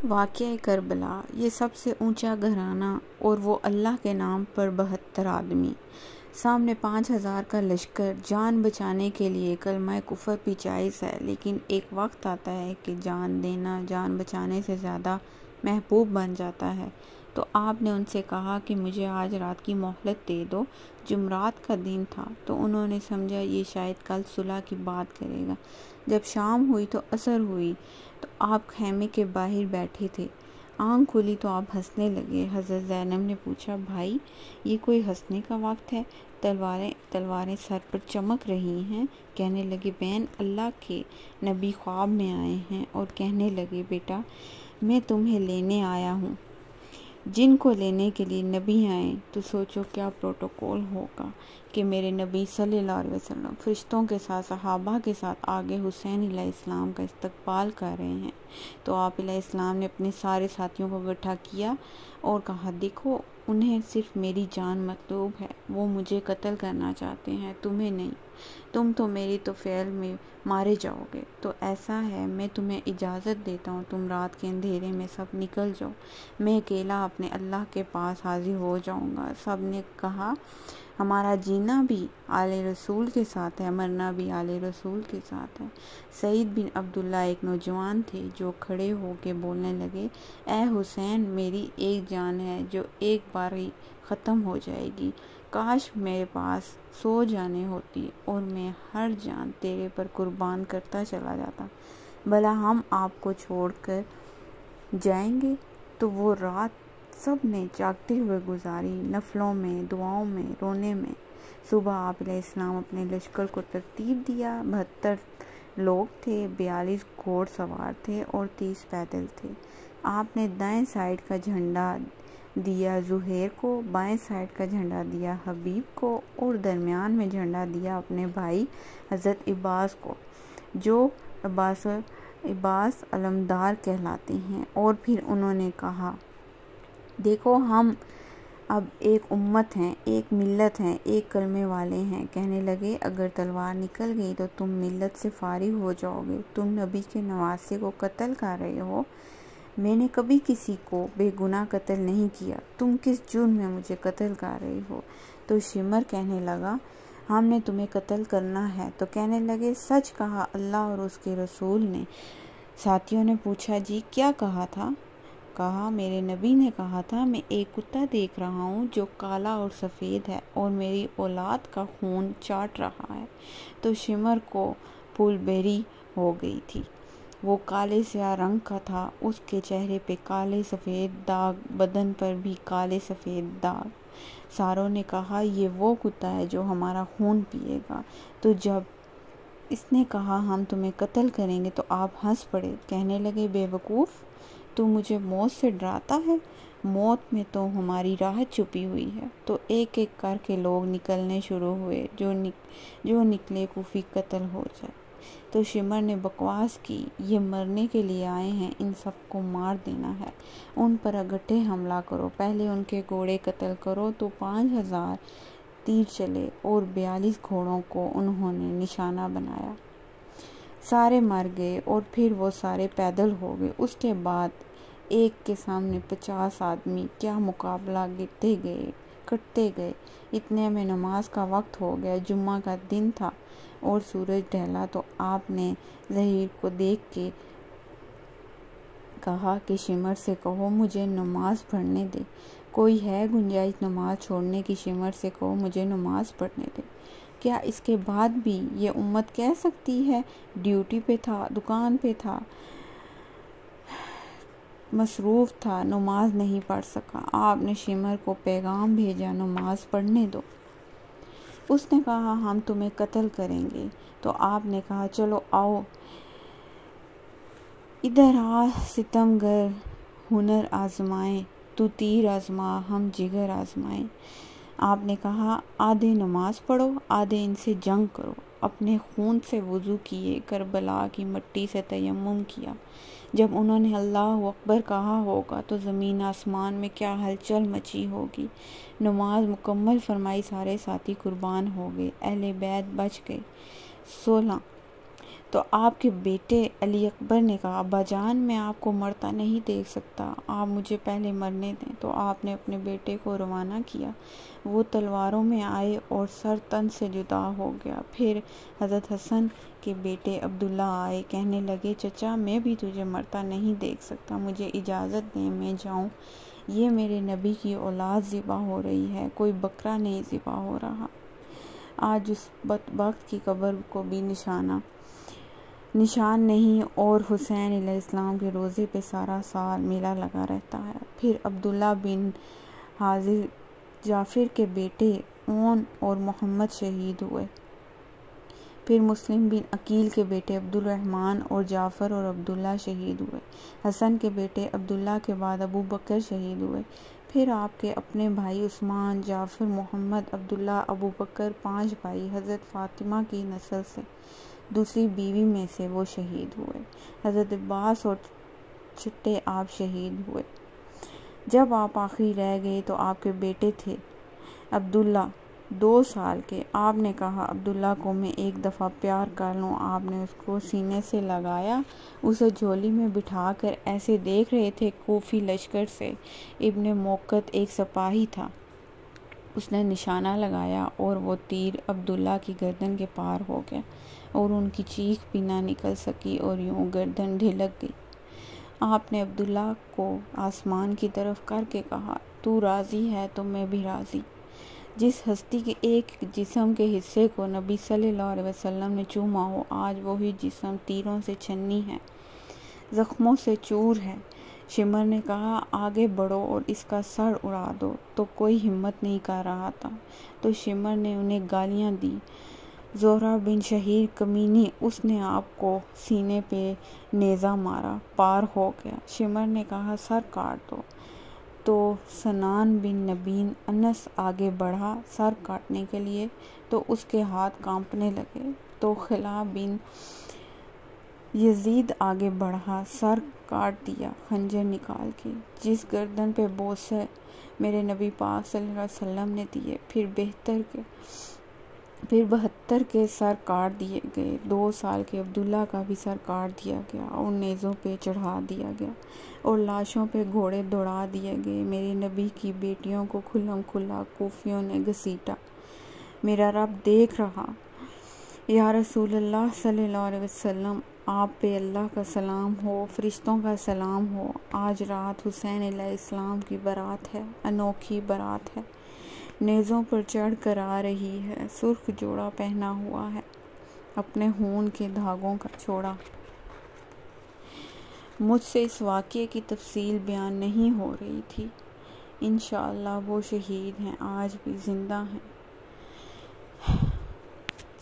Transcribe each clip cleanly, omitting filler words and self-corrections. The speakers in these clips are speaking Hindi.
वाक़या करबला, ये सबसे ऊंचा घराना और वो अल्लाह के नाम पर 72 आदमी। सामने 5000 का लश्कर जान बचाने के लिए कलमा कुफर भी जायज़ है, लेकिन एक वक्त आता है कि जान देना जान बचाने से ज़्यादा महबूब बन जाता है। तो आपने उनसे कहा कि मुझे आज रात की मोहलत दे दो। जुमरात का दिन था तो उन्होंने समझा ये शायद कल सुलह की बात करेगा। जब शाम हुई तो असर हुई तो आप खैमे के बाहर बैठे थे। आँख खुली तो आप हंसने लगे। हज़रत ज़ैनब ने पूछा, भाई ये कोई हंसने का वक्त है? तलवारें सर पर चमक रही हैं। कहने लगे, बहन, अल्लाह के नबी ख्वाब में आए हैं और कहने लगे, बेटा मैं तुम्हें लेने आया हूँ। जिनको लेने के लिए नबी आए तो सोचो क्या प्रोटोकॉल होगा कि मेरे नबी सल्लल्लाहु अलैहि वसल्लम फरिश्तों के साथ सहाबा के साथ आगे हुसैन अलैहिस्सलाम का इस्तकबाल कर रहे हैं। तो आप अलैहिस्सलाम ने अपने सारे साथियों को इकट्ठा किया और कहा, देखो उन्हें सिर्फ मेरी जान मतलूब है, वो मुझे कत्ल करना चाहते हैं, तुम्हें नहीं। तुम तो मेरी तो फ़ेल में मारे जाओगे। तो ऐसा है, मैं तुम्हें इजाज़त देता हूँ, तुम रात के अंधेरे में सब निकल जाओ, मैं अकेला अपने अल्लाह के पास हाजिर हो जाऊँगा। सब ने कहा, हमारा जीना भी आले रसूल के साथ है, मरना भी आले रसूल के साथ है। सईद बिन अब्दुल्ला एक नौजवान थे जो खड़े होकर बोलने लगे, ए हुसैन, मेरी एक जान है जो एक बार ही ख़त्म हो जाएगी। काश मेरे पास 100 जानें होती और मैं हर जान तेरे पर कुर्बान करता चला जाता। भला हम आपको छोड़कर जाएंगे? तो वो रात सब ने जागते हुए गुजारी, नफलों में, दुआओं में, रोने में। सुबह आप अलैहिस्सलाम अपने लश्कर को तरतीब दिया। 72 लोग थे, 42 घोड़ सवार थे और 30 पैदल थे। आपने दाएं साइड का झंडा दिया ज़ुहैर को, बाएं साइड का झंडा दिया हबीब को और दरमियान में झंडा दिया अपने भाई हज़रत इब्बास को, जो इब्बास अलमदार कहलाते हैं। और फिर उन्होंने कहा, देखो हम अब एक उम्मत हैं, एक मिल्लत हैं, एक कलमे वाले हैं। कहने लगे, अगर तलवार निकल गई तो तुम मिल्लत से फारिग हो जाओगे। तुम नबी के नवासे को कत्ल कर रहे हो। मैंने कभी किसी को बेगुनाह कत्ल नहीं किया, तुम किस जुर्म में मुझे कत्ल कर रहे हो? तो शिमर कहने लगा, हमने तुम्हें कत्ल करना है। तो कहने लगे, सच कहा अल्लाह और उसके रसूल ने। साथियों ने पूछा, जी क्या कहा था? कहा, मेरे नबी ने कहा था, मैं एक कुत्ता देख रहा हूँ जो काला और सफ़ेद है और मेरी औलाद का खून चाट रहा है। तो शिमर को फूलबेरी हो गई थी। वो काले स्याह रंग का था, उसके चेहरे पे काले सफ़ेद दाग, बदन पर भी काले सफ़ेद दाग। सारों ने कहा, ये वो कुत्ता है जो हमारा खून पिएगा। तो जब इसने कहा, हम तुम्हें कत्ल करेंगे, तो आप हंस पड़े। कहने लगे, बेवकूफ़, तू मुझे मौत से डराता है? मौत में तो हमारी राहत छुपी हुई है। तो एक एक करके लोग निकलने शुरू हुए, जो निकले कुफी कत्ल हो जाए। तो शिमर ने बकवास की, ये मरने के लिए आए हैं, इन सबको मार देना है, उन पर अगट्ठे हमला करो, पहले उनके घोड़े कत्ल करो। तो 5000 तीर चले और 42 घोड़ों को उन्होंने निशाना बनाया। सारे मर गए और फिर वो सारे पैदल हो गए। उसके बाद एक के सामने 50 आदमी, क्या मुकाबला, गिरते गए, कटते गए। इतने में नमाज का वक्त हो गया। जुम्मा का दिन था और सूरज ढला। तो आपने ज़हीर को देख के कहा कि शिमर से कहो, मुझे नमाज पढ़ने दे। कोई है गुंजाइश नमाज छोड़ने की? शिमर से कहो, मुझे नमाज पढ़ने दे। क्या इसके बाद भी ये उम्मत कह सकती है, ड्यूटी पे था, दुकान पे था, मसरूफ़ था, नमाज नहीं पढ़ सका। आपने शिमर को पैगाम भेजा, नमाज पढ़ने दो। उसने कहा, हम तुम्हें कत्ल करेंगे। तो आपने कहा, चलो आओ इधर आ, सितमगर हुनर आजमाएं, तू तीर आजमा, हम जिगर आजमाएं। आपने कहा, आधे नमाज पढ़ो, आधे इनसे जंग करो। अपने खून से वुज़ू किए, करबला की मिट्टी से तयम्मुम किया। जब उन्होंने अल्लाहु अकबर कहा होगा तो ज़मीन आसमान में क्या हलचल मची होगी। नमाज मुकम्मल फरमाई, सारे साथी कुर्बान हो गए, अहले बैत बच गए। 16 तो आपके बेटे अली अकबर ने कहा, अब्बाजान मैं आपको मरता नहीं देख सकता, आप मुझे पहले मरने दें। तो आपने अपने बेटे को रवाना किया। वो तलवारों में आए और सर तन से जुदा हो गया। फिर हज़रत हसन के बेटे अब्दुल्ला आए, कहने लगे, चचा मैं भी तुझे मरता नहीं देख सकता, मुझे इजाज़त दें मैं जाऊं। ये मेरे नबी की औलाद ज़िबा हो रही है, कोई बकरा नहीं ज़िबा हो रहा। आज उस बदबख्त की कब्र को भी निशान नहीं और हुसैन अलैहिस्सलाम के रोज़े पे सारा साल मेला लगा रहता है। फिर अब्दुल्ला बिन हाजिर जाफिर के बेटे ओन और मोहम्मद शहीद हुए। फिर मुस्लिम बिन अकील के बेटे अब्दुर्रहमान और जाफ़र और अब्दुल्ला शहीद हुए। हसन के बेटे अब्दुल्ला के बाद अबू बकर शहीद हुए। फिर आपके अपने भाई उस्मान, जाफ़र, मोहम्मद, अब्दुल्ला, अबू बकर 5 भाई हज़रत फ़ातिमा की नस्ल से दूसरी बीवी में से वो शहीद हुए। हज़रत अब्बास और छठे आप शहीद हुए। जब आप आखिरी रह गए तो आपके बेटे थे अब्दुल्ला 2 साल के। आपने कहा, अब्दुल्ला को मैं एक दफ़ा प्यार कर लूँ। आपने उसको सीने से लगाया, उसे झोली में बिठाकर ऐसे देख रहे थे कूफी लश्कर से। इब्ने मोक्कत एक सिपाही था, उसने निशाना लगाया और वो तीर अब्दुल्ला की गर्दन के पार हो गया और उनकी चीख भी ना निकल सकी और यूं गर्दन ढिलक गई। आपने अब्दुल्ला को आसमान की तरफ करके कहा, तू राज़ी है तो मैं भी राज़ी। जिस हस्ती के एक जिस्म के हिस्से को नबी सल्लल्लाहु अलैहि वसल्लम ने चूमा हो, आज वही जिस्म तीरों से छन्नी है, ज़ख्मों से चूर है। शिमर ने कहा, आगे बढ़ो और इसका सर उड़ा दो। तो कोई हिम्मत नहीं कर रहा था, तो शिमर ने उन्हें गालियां दी। ज़ोहरा बिन शहीर कमीनी, उसने आपको सीने पे नेज़ा मारा, पार हो गया। शिमर ने कहा, सर काट दो। तो सनान बिन नबीन अनस आगे बढ़ा सर काटने के लिए, तो उसके हाथ कांपने लगे। तो खिला बिन यजीद आगे बढ़ा, सर काट दिया खंजर निकाल के। जिस गर्दन पे बोसे मेरे नबी पाक सल्लल्लाहु अलैहि वसल्लम ने दिए, फिर 72 के सर काट दिए गए। 2 साल के अब्दुल्ला का भी सर काट दिया गया और नेज़ों पे चढ़ा दिया गया और लाशों पे घोड़े दौड़ा दिए गए। मेरे नबी की बेटियों को खुल्लम खुल्ला कूफियों ने घसीटा। मेरा रब देख रहा। या रसूलल्लाह सल्लल्लाहु अलैहि वसल्लम, आप पे अल्लाह का सलाम हो, फरिश्तों का सलाम हो। आज रात हुसैन अलैहिस्सलाम की बारात है, अनोखी बारात है, नेज़ों पर चढ़ कर आ रही है। सुर्ख जोड़ा पहना हुआ है, अपने खून के धागों का छोड़ा। मुझसे इस वाक़ये की तफसील बयान नहीं हो रही थी। इंशाअल्लाह वो शहीद हैं, आज भी ज़िंदा हैं।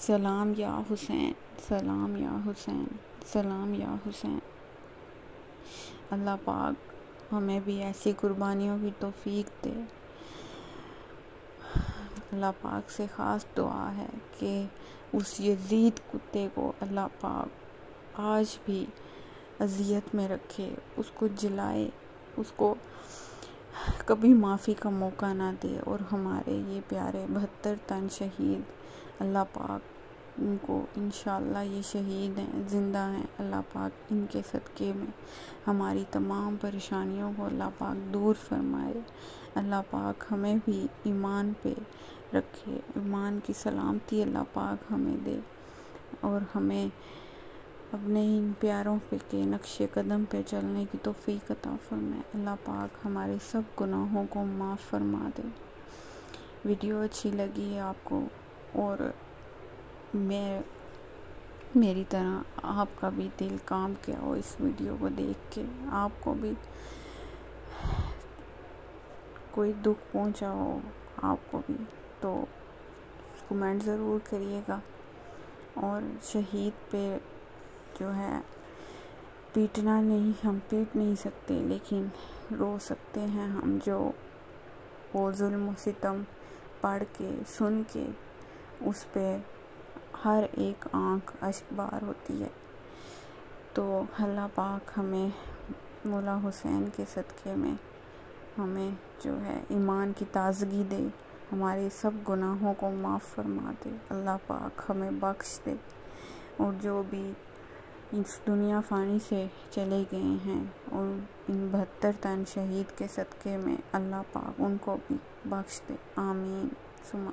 सलाम या हुसैन, सलाम या हुसैन, सलाम या हुसैन। अल्लाह पाक हमें भी ऐसी कुर्बानियों की तौफीक दे। अल्लाह पाक से ख़ास दुआ है कि उस यजीद कुत्ते को अल्लाह पाक आज भी अज़ियत में रखे, उसको जलाए, उसको कभी माफ़ी का मौका ना दे। और हमारे ये प्यारे 72 तन शहीद, अल्लाह पाक उनको, इंशाअल्लाह ये शहीद हैं, ज़िंदा हैं, अल्लाह पाक इनके सदक़े में हमारी तमाम परेशानियों को अल्लाह पाक दूर फरमाए। अल्लाह पाक हमें भी ईमान पे रखे, ईमान की सलामती अल्लाह पाक हमें दे और हमें अपने इन प्यारों पे के नक्शे कदम पे चलने की तौफीक अता फरमाए। अल्लाह पाक हमारे सब गुनाहों को माफ़ फरमा दे। वीडियो अच्छी लगी है आपको और मेरी तरह आपका भी दिल काम किया हो इस वीडियो को देख के, आपको भी कोई दुख पहुंचा हो आपको भी, तो कमेंट ज़रूर करिएगा। और शहीद पे जो है पीटना नहीं, हम पीट नहीं सकते, लेकिन रो सकते हैं हम, जो वो जुल्म सितम पढ़ के सुन के उस पे हर एक आँख अश्कबार होती है। तो अल्लाह पाक हमें मौला हुसैन के सदक़े में हमें जो है ईमान की ताज़गी दे, हमारे सब गुनाहों को माफ़ फरमा दे, अल्लाह पाक हमें बख्श दे। और जो भी इस दुनिया फ़ानी से चले गए हैं और इन 72 तन शहीद के सदक़े में अल्लाह पाक उनको भी बख्श दे। आमीन सुमा।